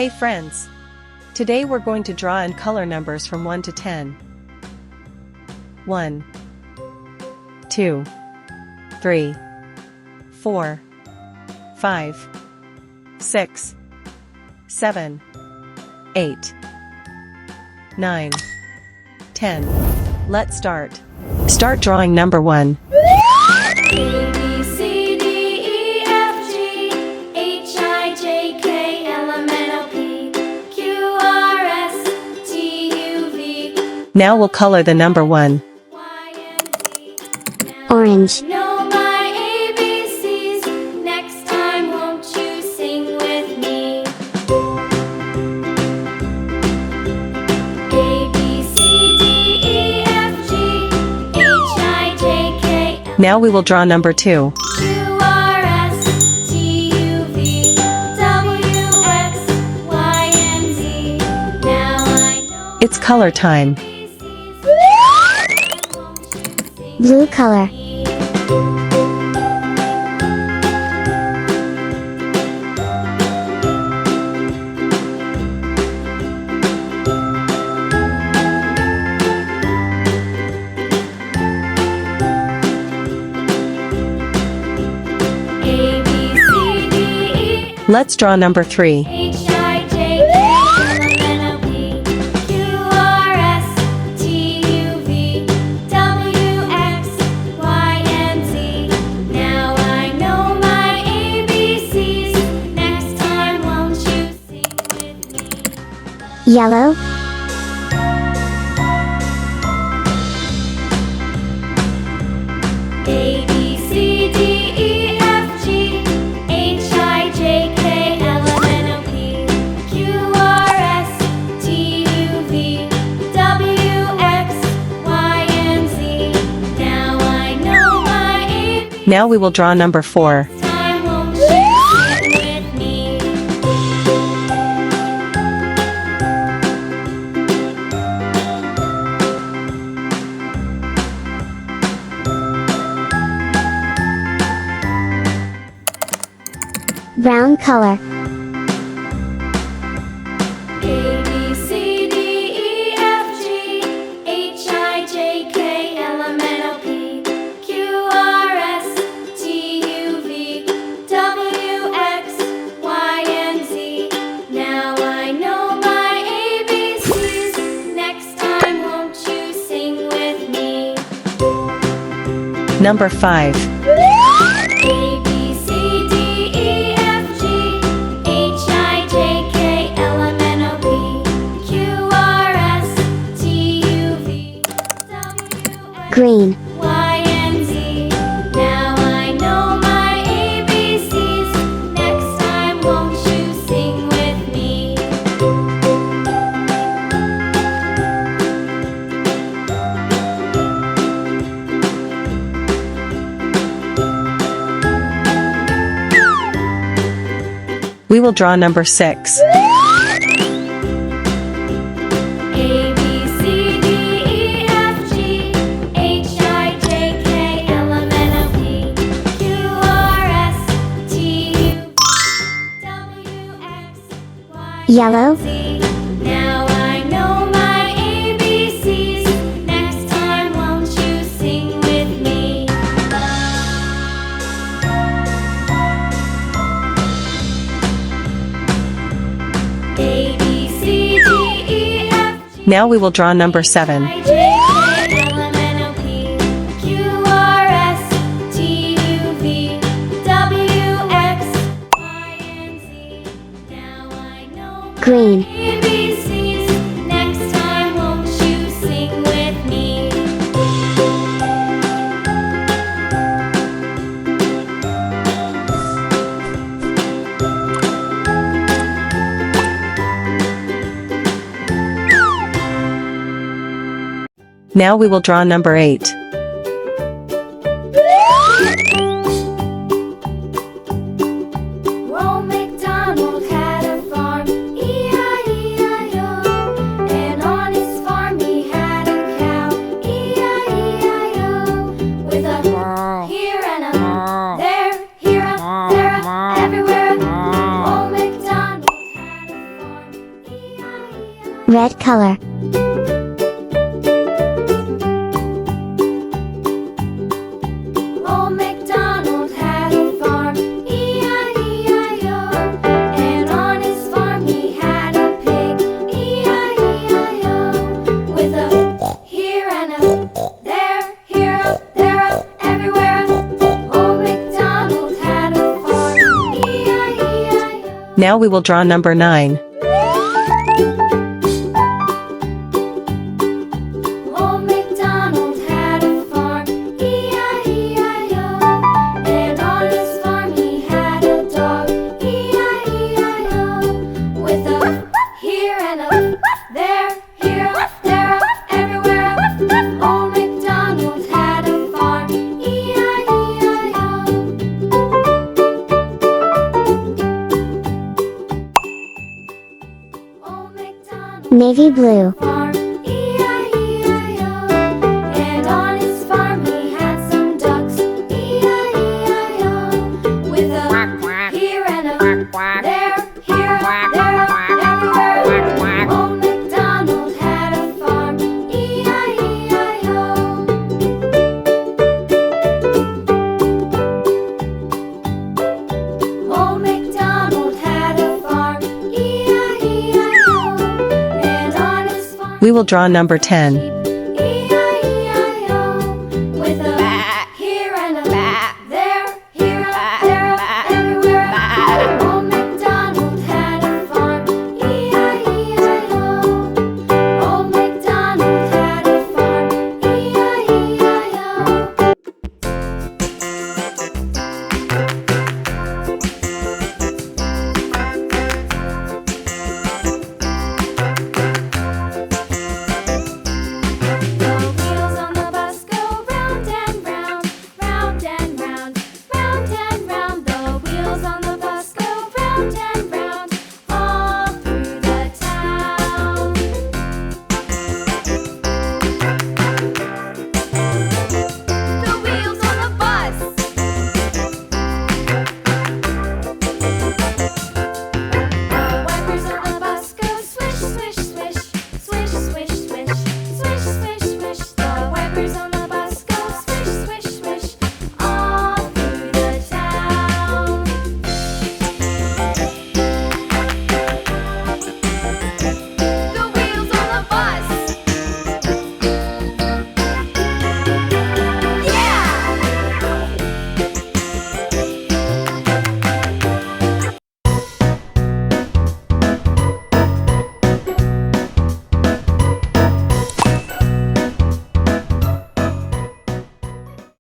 Hey friends! Today we're going to draw and color numbers from 1 to 10. 1, 2, 3, 4, 5, 6, 7, 8, 9, 10. Let's start. Start drawing number 1. Now we'll color the number 1. Orange. Know my ABCs. Next time won't you sing with me? A, B, C, D, E, F, G, H, I, J, K, L, Now we will draw number 2. Q, R, S, T, U, V, W, X, Y, and Z. Now I know It's color time. Blue color. A, B, C, D, E, Let's draw number 3. H, I, J, K, L, M, N, O, P, Q, R, S, T, U, V, W, X, Y, and Z. Now I know my ABCs. Next time won't you sing with me? Yellow. A, B, C, D, E, F, G, H, I, J, K, L, M, N, O, P, Q, R, S, T, U, V, W, X, Y, and Z. Now I know my ABCs. Now we will draw number 4. Time won't you sing with me? Brown color. A, B, C, D, E, F, G, H, I, J, K, L, M, N, O, P, Q, R, S, T, U, V, W, X, Y, and Z. Now I know my ABCs. Next time won't you sing with me? Number 5. A, B, C, D, E, F, G, H, I, J, K, L, M, N, O, P, Q, R, S, T, U, V, W, X, Green. Y, and Z. Now I know my ABCs. Next time won't you sing with me? We will draw number 6. A, B, C, D, E, F, G, H, I, J, K, L, M, N, O, P, Q, R, S, T, U, W, X, Y, Yellow. Z. Now I know my ABCs. Next time won't you sing with me? A, B, C, D, E, F, G, Now we will draw number 7. I, J, K, L, M, N, O, P, Q, R, S, T, U, V, W, X, Y, and Z. Now I know my Green. ABCs. Next time won't you sing with me? Now we will draw number 8. Old MacDonald had a farm, E-I-E-I-O. And on his farm he had a cow, E-I-E-I-O. With a here and a there, here a, there a, everywhere. Old MacDonald had a farm. Red color. Old MacDonald had a farm, E-I-E-I-O. And on his farm he had a pig, E-I-E-I-O. With a here and a there, here up, there up, everywhere up. Old MacDonald had a farm, E-I-E-I-O. Now we will draw number 9. Old MacDonald had a farm, E-I-E-I-O. And on his farm he had a dog, E-I-E-I-O. With a here and a there, here up, there up, everywhere up. Old MacDonald had a farm, E-I-E-I-O. Old MacDonald Navy blue. farm, E-I-E-I-O. And on his farm he had some ducks, E-I-E-I-O. With a here and a there, here, there, everywhere. Old MacDonald had a farm, E-I-E-I-O. Old MacDonald had a farm, E-I-E-I-O. And on his farm We will draw number 10. he